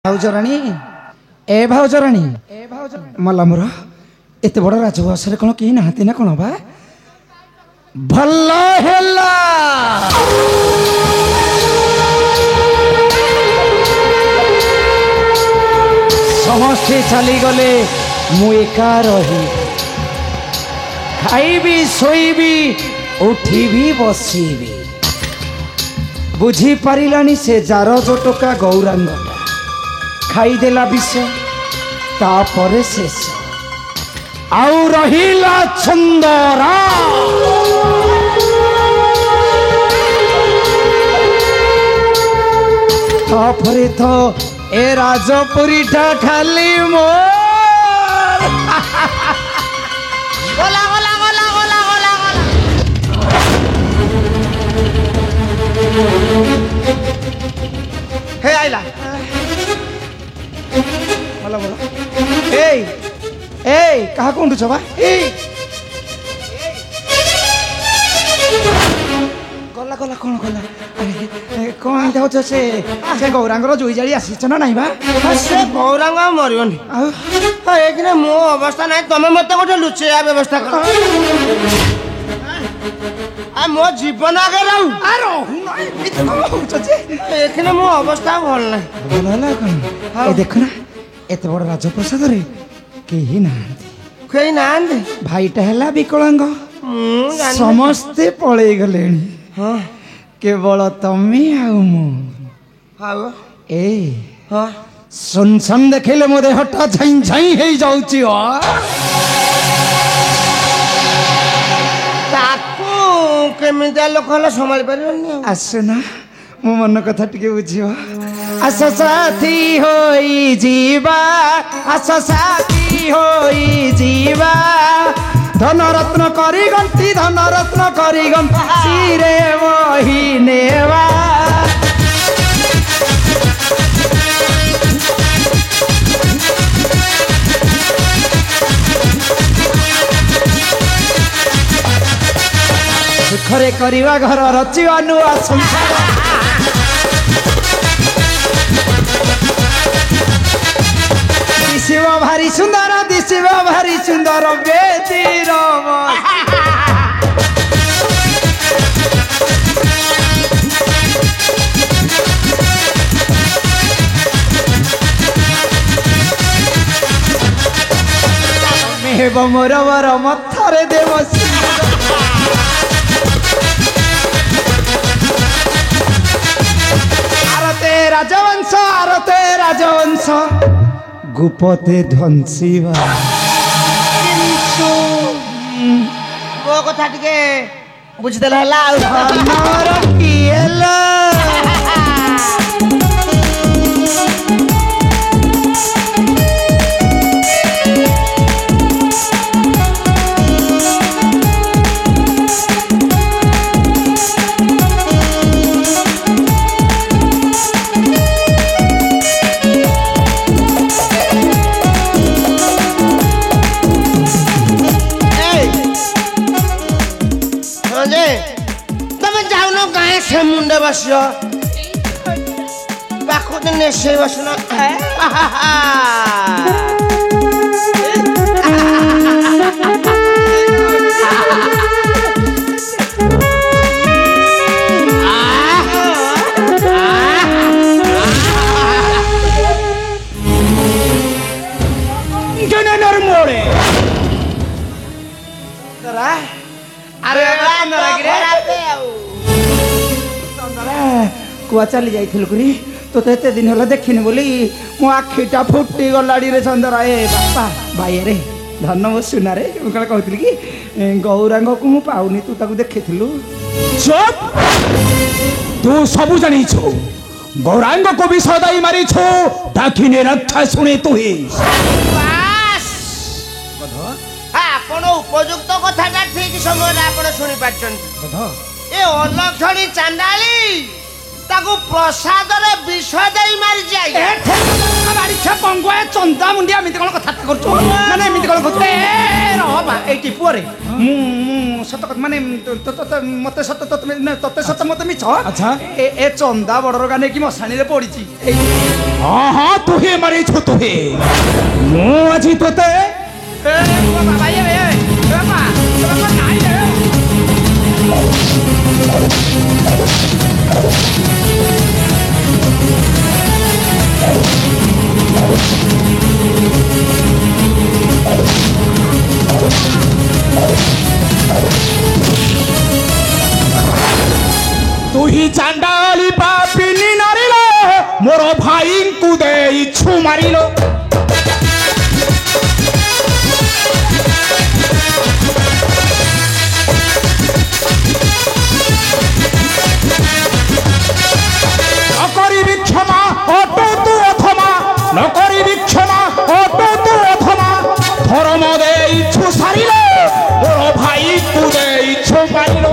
भाउजराणी ए भाउजराणी मला मोर एत बड़ राजवंश कौन कहीं नहाती ना कौन बा भल हेला समस्ते चली गले मु एका रही खाइबी शोइबी उठीबी बसीबी बुझी पारिलानी से जार जो टोका गौरांग खाईदेला विष तापरे शेष आउ रहिला छंदरा तापरे तो ए राजपुरी टा खाली मोर गोला गोला गोला गोला गोला गोला हे आइला बोला बोला ए ए कहा कोण छबा ए गला गला कोण गला कोण जाउछ से गौरांगर जोई जाली आसी छ ना नाही बा से गौरांग मरिबनी आ एकने मो अवस्था नाही तमे मते गोटे लुचेया व्यवस्था कर आ मो जीवन आगे रहू आ रहू नाही मित होछ जे एकने मो अवस्था भल नाही बोला कोन ए देखो ना एते बड़ राजप्रसाद रे केही नांती केही नांती भाईटा हला विकलांग समस्ते पळे गलेनी हां केवल तमे आउ मु हाउ ए हां सुन सुन देखले मोदे हटा झाई झाई हे जाउची हो ताकू केमिता लोक हला संभाल परिबनी आसना मो मन कथा टिके बुझियो आस साथी होई जीवा आस साथी होई जीवा धन रत्न करी गंती धन रत्न करी गंती रे वही नेवा सुखरे करिवा घर रचिवा नुआ संसार दिशिव भारी सुंदर दिशिव भारी सुंदर बेदीर मेहब मोर वर मथरे देव आरते राजवंश गुपते ध्वंसीवा किंतु वो कथा टिके बुझदेला हला नर किएला से मुंडे बसियो पाखो दिन से बसना मोड़े अरे कुआ चली जाइलुरी तो एते दिन होला देखिनी बोली मो आखिटा फुटी गलाड़ी रे चंदरा ए बापा भाई रे धन मो सुना रे कल कहतली कि गौरांग को मु पाउनी तू ताकू देखिथिलु चुप तू सब जानी छो गौरांग को भी सदाई मारी छो दाखिने रक्षा सुने तू ही बस आपण उपयुक्त कथाटा ठीक समय आपण सुनी पाछन ए अलक्षणी चांडाली ताको प्रसाद रे विष देई मारी जाई ए ठेका मारी छे पंगुआ चंदा मुंडिया मिति कोन कथा करछो माने मिति कोन कहते रो ହଁ ବା ଏଇଠି ପୁଅରେ ମୁଁ ସତ କଥା ମାନେ ମତେ ସତ ତତେ ସତ ମତେ ମିଛ ଆଚ୍ଛା। ଏ ଚନ୍ଦା ବଡର ଗା ନେଇକି ମଶାଣିରେ ପଡିଛି ହଁ ହଁ ତୁହେ ମାରିଛୁ ତୁହେ ମୁଁ ଆଜି ତୋତେ ତୁହି ଚାଣ୍ଡାଳି ପାପିନି ନାରିଲ ମୋର ଭାଇଙ୍କୁ ଦେଇଛୁ ମାରିଲ নকরিবি ক্ষমা অটো তু অথমা নকরিবি ক্ষমা অটো তু অথমা ধর্ম দেইছু সারিল মোর ভাইଙ୍କୁ ଦେଇଛୁ মারিল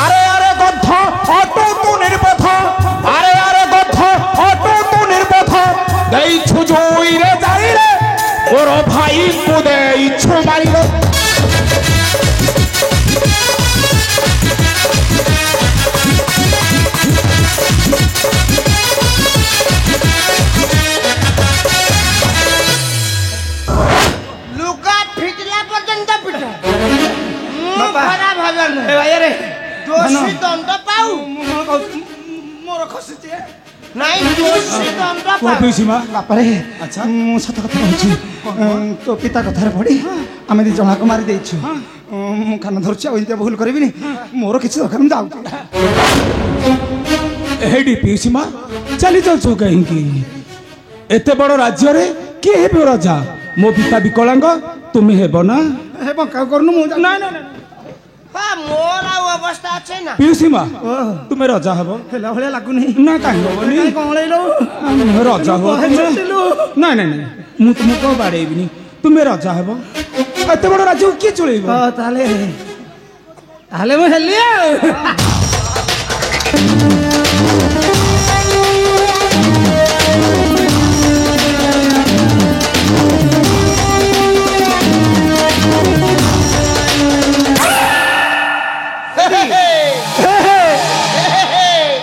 আরে আরে গদ্ধ অটো তু নির্বোধ আরে আরে গদ্ধ অটো তু নির্বোধ ଦେଇଛୁ জুইরে যাইরে মোর ভাইଙ୍କୁ ଦେଇଛୁ মারিল ଲୁଗା ଫିଟିଲା ପର୍ଯ୍ୟନ୍ତ ପିଟ ମୁଁ ବାପା। ଖରାପ ଭାବେ ଏ ଭାଇ ରେ ଦୋଷୀ ଦଣ୍ଡ ପାଉ ମୋର ଖସିଛି ନାଇଁ ଦୋଷୀ ଦଣ୍ଡ କୁହ ପାଉ ପିଉସୀମା ବାପାରେ ଆଚ୍ଛା। ମୁଁ ସତ କଥା କହୁଛି ତୋ ପିତା କଥାରେ ପଡି ଆମେ ଦି ଜଣକୁ ମାରି ଦେଇଛୁ ମୁଁ କାନ ଧରୁଛି ଆଉ ଏମିତି ଭୁଲ କରିବିନି ମୋର କିଛି ଦରକାର ମୁଁ ଯାଉଛି ଏଇଠି ପିଉସୀମା ଚାଲି ଯାଉଛ କାହିଁକି ଏତେ ବଡ଼ ରାଜ୍ୟରେ କିଏ ହେବ ରାଜା ମୋ ପିତା ବିକଳାଙ୍ଗ ତୁମେ ହେବ ନା ହେ ବଙ୍କା କରୁନୁ ମୁଁ ଯାଉଛି। ନା ନା ନା ହଁ ମୋର ଆଉ ଅବସ୍ଥା ଅଛି ନା ପିଉସୀମା ତୁମେ ରଜା ହେବ ହେଲା ଭଳିଆ ଲାଗୁନି ନା କାହିଁକି ହବନି କାଇଁ କଅଁଳେଇଲୁ ରଜା ହୁଅ ବହେ ଚେତିଲୁ। ନାଇଁ ନାଇଁ ନାଇଁ ମୁଁ ତୁମକୁ ଆଉ ବାଡ଼େଇବିନି ତୁମେ ରଜା ହେବ ଏତେ ବଡ଼ ରାଜ୍ୟକୁ କିଏ ଚଳେଇବ ତାହେଲେ ତାହେଲେ ମୁଁ ହେଲି ଆଉ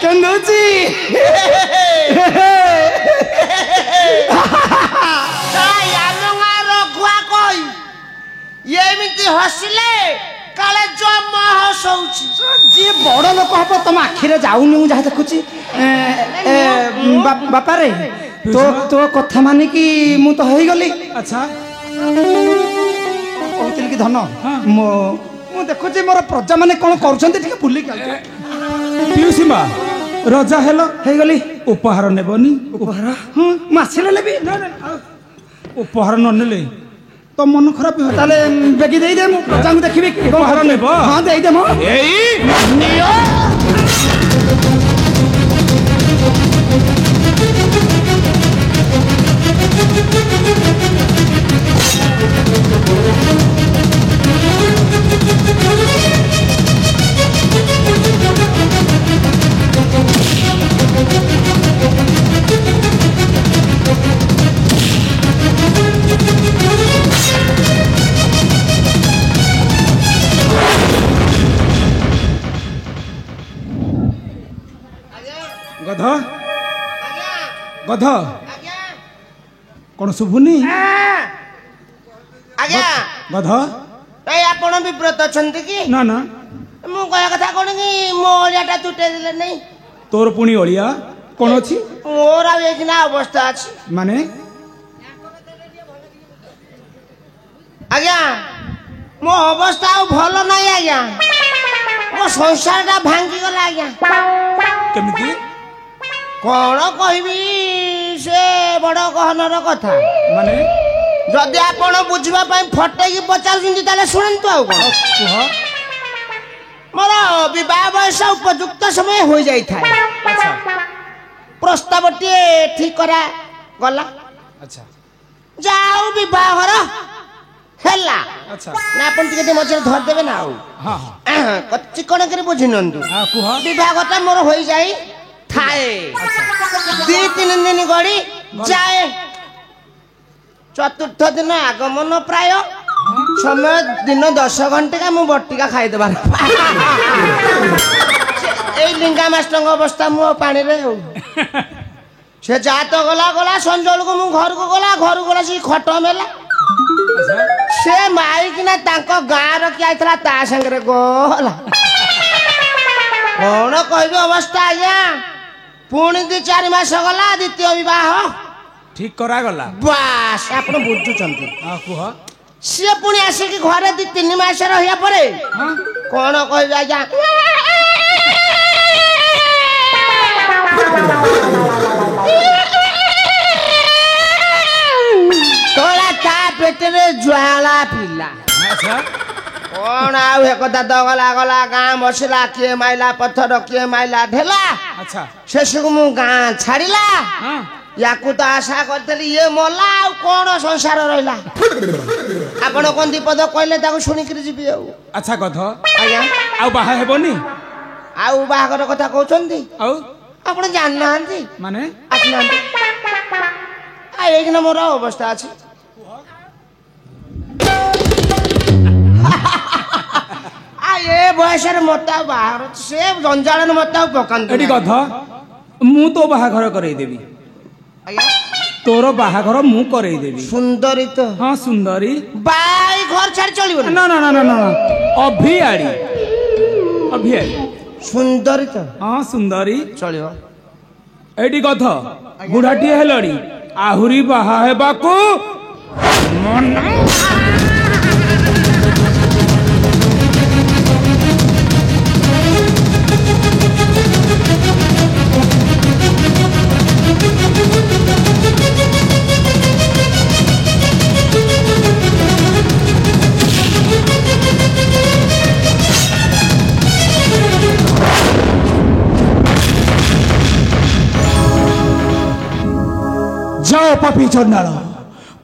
କେନ୍ଦୁଛି ରଘୁଆ କହି ଏମିତି ହସିଲେ କାଳେ ଜମ ହସଉଛି ଯିଏ ବଡ ଲୋକ ହବ ତମ ଆଖିରେ ଯାଉନି ମୁଁ ଯାହା ଦେଖୁଛି ବାପାରେ ତୋ କଥା ମାନିକି ମୁଁ ତ ହେଇଗଲି ଆଚ୍ଛା କହୁଥିଲି କି ଧନ ମୁଁ ଦେଖୁଛି ମୋର ପ୍ରଜା ମାନେ କଣ କରୁଛନ୍ତି ଟିକେ ବୁଲିକି ଆଉଛି। ପିଉସୀମା ରଜା ହେଲ ହେଇଗଲି ଉପହାର ନେବନି ଉପହାର ହଁ ମୁଁ ଆସିଲେ ନେବି ଉପହାର ନ ନେଲେ ତ ମନ ଖରାପ ହେବ ତାହେଲେ ବେଗି ଦେଇଦେ ମୁଁ ପ୍ରଜାଙ୍କୁ ଦେଖିବି ଉପହାର ନେବ ହଁ ଦେଇଦେ ମୋ ଏଇ ଗଧ ଗଧ କଣ ଶୁଭୁନି ଆଜ୍ଞା ଗଧ ଏଇ ଆପଣ ବିବ୍ରତ ଅଛନ୍ତି କି ନା ନା ମୁଁ କହିବା କଥା କଣ କି ମୋ ଅଳିଆଟା ତୁଟେଇ ଦେଲେ ନାଇଁ ତୋର ପୁଣି ଅଳିଆ କଣ ଅଛି ମୋର ଆଉ ଏଇକିନା ଅବସ୍ଥା ଅଛି ମାନେ ଆଜ୍ଞା ମୋ ଅବସ୍ଥା ଆଉ ଭଲ ନାହିଁ ଆଜ୍ଞା ମୋ ସଂସାରଟା ଭାଙ୍ଗିଗଲା ଆଜ୍ଞା କେମିତି କଣ କହିବି ସେ ବଡ ଗହନର କଥା ମାନେ ଯଦି ଆପଣ ବୁଝିବା ପାଇଁ ଫଟେଇକି ପଚାରୁଛନ୍ତି ତାହେଲେ ଶୁଣନ୍ତୁ ଆଉ କଣ କୁହ ମୋର ବିବାହ ବୟସ ଉପଯୁକ୍ତ ସମୟ ହୋଇଯାଇଥାଏ ଆଚ୍ଛା ପ୍ରସ୍ତାବଟିଏ ଠିକ କରାଗଲା ଆଚ୍ଛା ଯାହା ହଉ ବିବାହର ହେଲା अच्छा ନା ଆପଣ ଟିକେ ମଝିରେ ଧରିଦେବେ ନା ଆଉ हाँ हाँ ଚିକଣ କରି ବୁଝି ନିଅନ୍ତୁ हाँ कुह ବିଭାଗଟା ମୋର ହୋଇଯାଇ ଥାଏ 2-3 ଦିନ ଗଡ଼ି ଯାଏ ଚତୁର୍ଥ ଦିନ ଆଗମନ ପ୍ରାୟ ସମୟ ଦିନ 10 ଘଣ୍ଟିକା ମୁଁ ବଟିକା ଖାଇଦେବାର ଏଇ ଲିଙ୍ଗା ମାଷ୍ଟରଙ୍କ ଅବସ୍ଥା ମୁଁ ପାଣିରେ ଆଉ ସେ ଯାହା ତ ଗଲା ଗଲା ସଞ୍ଜଳକୁ ମୁଁ ଘରକୁ ଗଲା ସେ ଖଟ ମେଲା ସେ ମାଇକିନା ତାଙ୍କ ଗାଁର କିଏ ଆଇଥିଲା ତା ସାଙ୍ଗରେ ଗଲା କଣ କହିବି ଅବସ୍ଥା ଆଜ୍ଞା ପୁଣି 2-4 ମାସ ଗଲା ଦ୍ୱିତୀୟ ବିବାହ ठीक करा गला ବାସ୍ ଆପଣ ବୁଝୁଛନ୍ତି हाँ कुह ସିଏ ପୁଣି ଆସିକି ଘରେ 2-3 ମାସ ରହିବା ପରେ हाँ କଣ କହିବି ଆଜ୍ଞା ତୋଳା ତା ପେଟରେ ଜ୍ୱାଳା ପିଲା अच्छा କଣ ଆଉ ଏକଥା ତ ଗଲା ଗାଁ ବସିଲା କିଏ ମାଇଲା ପଥର କିଏ ମାଇଲା ଢେଲା अच्छा ଶେଷକୁ ମୁଁ ଗାଁ ଛାଡ଼ିଲା हाँ ୟାକୁ ତ ଆଶା କରିଥିଲି ଇଏ ମଲା ଆଉ କଣ ସଂସାର ରହିଲା ଆପଣ କଣ ଦୀପଦ କହିଲେ ତାକୁ ଶୁଣିକିରି ଯିବି ଆଉ अच्छा कथ ଆଜ୍ଞା ଆଉ ବାହା ହେବନି ଆଉ ବାହାଘର କଥା କହୁଛନ୍ତି ଆଉ ଆପଣ ଜାଣିନାହାନ୍ତି ମାନେ ଆସିନାହାନ୍ତି ଏଇକିନା ମୋର ଅବସ୍ଥା ଅଛି ଏ ବୟସରେ ମତେ ଆଉ ବାହାଘର ସେ ଜଞ୍ଜାଳରେ ମତେ ଆଉ ପକାନ୍ତୁ ଏଠି କଥ ମୁଁ ତୋ ବାହାଘର କରେଇଦେବି ଆଜ୍ଞା ତୋର ବାହାଘର ମୁଁ କରେଇଦେବି ସୁନ୍ଦରୀ ତ ହଁ ସୁନ୍ଦରୀ ବାଇ ଘର ଛାଡି ଚଳିବନି ନା ନା ନା ନା ନା ଅଭିଆଡି ଅଭିଆଡି ସୁନ୍ଦରୀ ତ ହଁ ସୁନ୍ଦରୀ ଚଳିବ ଏଠି କଥ ବୁଢାଟିଏ ହେଲଣି ଆହୁରି ବାହା ହେବାକୁ ମନ जाओ पापी चंडाल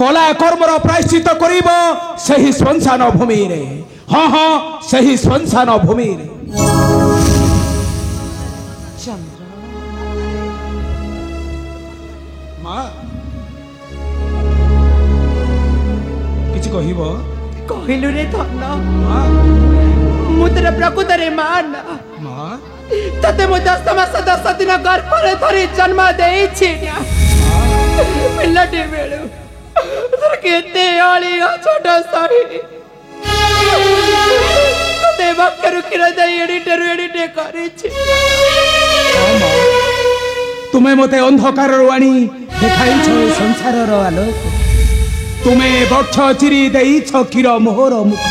कला कर्मर प्रायश्चित करिब सही श्मशान भूमि रे हाँ हाँ सही श्मशान भूमि रे माँ किछि कहिब କହିଲୁ ରେ ଧନ माँ ମୁଁ ତୋର ପ୍ରକୃତରେ ମା ନା माँ ତତେ ମୁଁ 10 ମାସ 10 ଦିନ ଗର୍ଭରେ ଧରି ଜନ୍ମ ଦେଇଛି ନା ପିଲାଟି ବେଳୁ ତୋର କେତେ ଅଳିଅ ଛୋଟ ସହି ତତେ ବକ୍ଷରୁ କ୍ଷୀର ଦେଇ ଏଡ଼ିଟେରୁ ଏଡ଼ିଟେ କରିଛି तुम्हें मते अंधकार आनी देखाइछ संसार आलोक तुम्हें बक्ष चिरी देइछ क्षीर मोहर मुख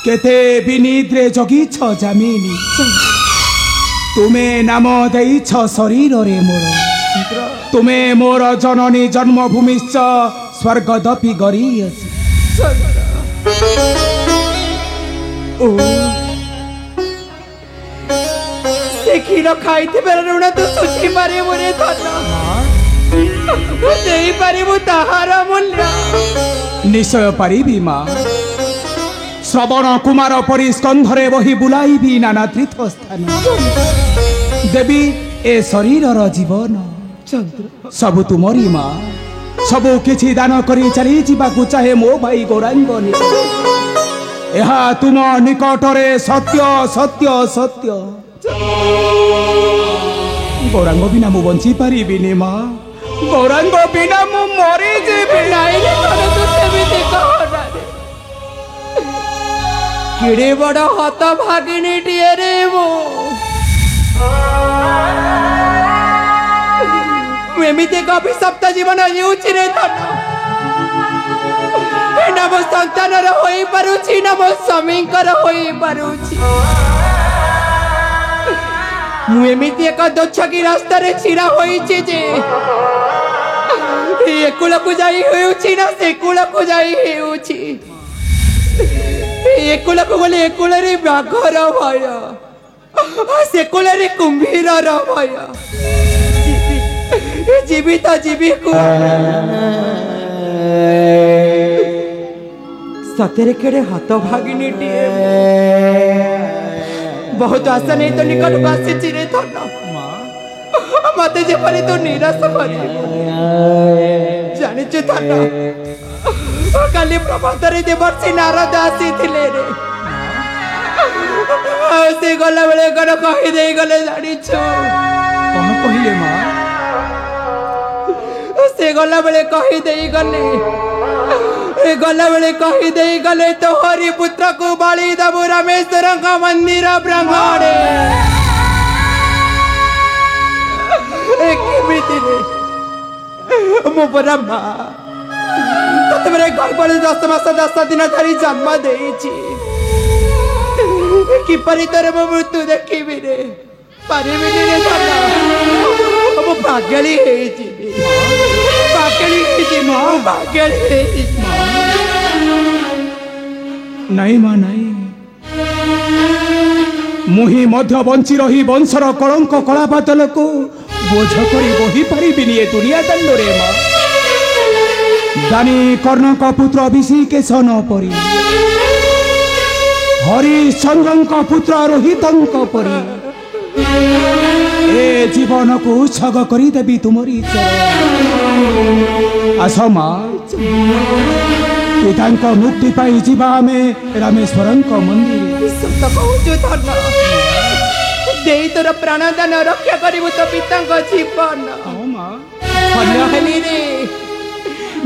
केते विनिद्रे जगिछ जामिनी तुम्हें नाम देइछ शरीर रे मोर तुम्हें मोर जननी जन्मभूमिश्च स्वर्गदपि गरीयसी ओ ସେ କ୍ଷୀର ଖାଇଥିବାର ଋଣ ତୁ ଶୁଝି ପାରିବୁ ରେ ଧନ ଦେଇପାରିବୁ ତାହାର ମୂଲ୍ୟ निश्चय पारिबी माँ श्रवण कुमार परि स्कंधरे बही बुलाइबी नाना तीर्थ स्थान देवी ए शरीर जीवन सबु तुमरी माँ सबु किछि दान करी चली जीवाकु चाहे मो भाई गौरांग यहा तुम निकटरे सत्य सत्य सत्य गौरांग बिना मु बंची पारिबिनी माँ गौरांग बिना मु मरी जेबी ନାଇଁ ରେ ଧନ ତୁ ସେମିତି କହନା ରେ କେଡ଼େ ବଡ଼ ହତ ଭାଗିନୀଟିଏ ରେ ମୁଁ ଏମିତି ଏକ ଅଭିଶପ୍ତ ଜୀବନ ହେଉଛି ରେ ଧନ ନା ମୋ ସନ୍ତାନର ହୋଇପାରୁଛି ନା ମୋ ସ୍ୱାମୀଙ୍କର ହୋଇପାରୁଛି ମୁଁ ଏମିତି ଏକ ଦୋଛକି ରାସ୍ତାରେ ଛିଡ଼ା ହୋଇଛି ଯେ ଏ କୂଳକୁ ଯାଇ ହେଉଛି ନା ସେ କୂଳକୁ ଯାଇ ହେଉଛି ଏ କୂଳକୁ ଗଲେ ଏ କୂଳରେ ବାଘର ଭୟ ସେ କୂଳରେ କୁମ୍ଭୀରର ଭୟ ଜୀବିତ ଜୀବୀକୁ सतेरे केड़े हाथ भागिनी टीए बहुत आशा नहीं तो निकट को आसी चिरे धन मत जेपरी तू निराश कर जानिଛୁ धन काली प्रभातरे देवर्षि नारद आसी थिले रे से गला बेले कन कहि देई गले जानिछु कौन कहले माँ से गला बेले कहि देई गले ए गला बेले कहि देई गले तो हरि पुत्र को बलि दबु रामेश्वर का मंदिर प्रांगणे केमिति रे मो ब्रह्मा तते मेरे गर्भले 10 मास 10 दिन धरी जन्म देइछि किपरि तोरे मो मृत्यु देखिबि रे पारिबिनि रे धन मो भाग्यली हेइछि भाग्यली हेइछि मो भाग्यली हेइछि नहीं माँ नहीं मुही मध्य बंची रही वंशर कलंक कला बादल को बोझ कर बही पारि दुनिया दंड रे माँ दानी कर्ण का पुत्र अभिषेकेशन परी हरिश्चंद्र पुत्र रोहित परी ए जीवन को उत्सर्ग करी देवी तुमरी आस माँ पिता मुक्ति पाई जीवा आमे रामेश्वर मंदिर सत कहूछु धन देई तोर प्राणदान रक्षा करिबु तो पिता जीवन धन्य हली रे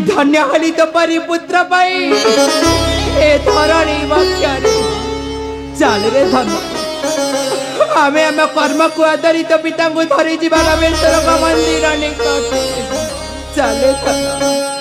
धन्य हली तो परी पुत्र पाई ए धरणी वक्षरे चल रे धन आमे आम कर्म को आधारित पिता को धरी जीवा रामेश्वर मंदिर निकट चल धन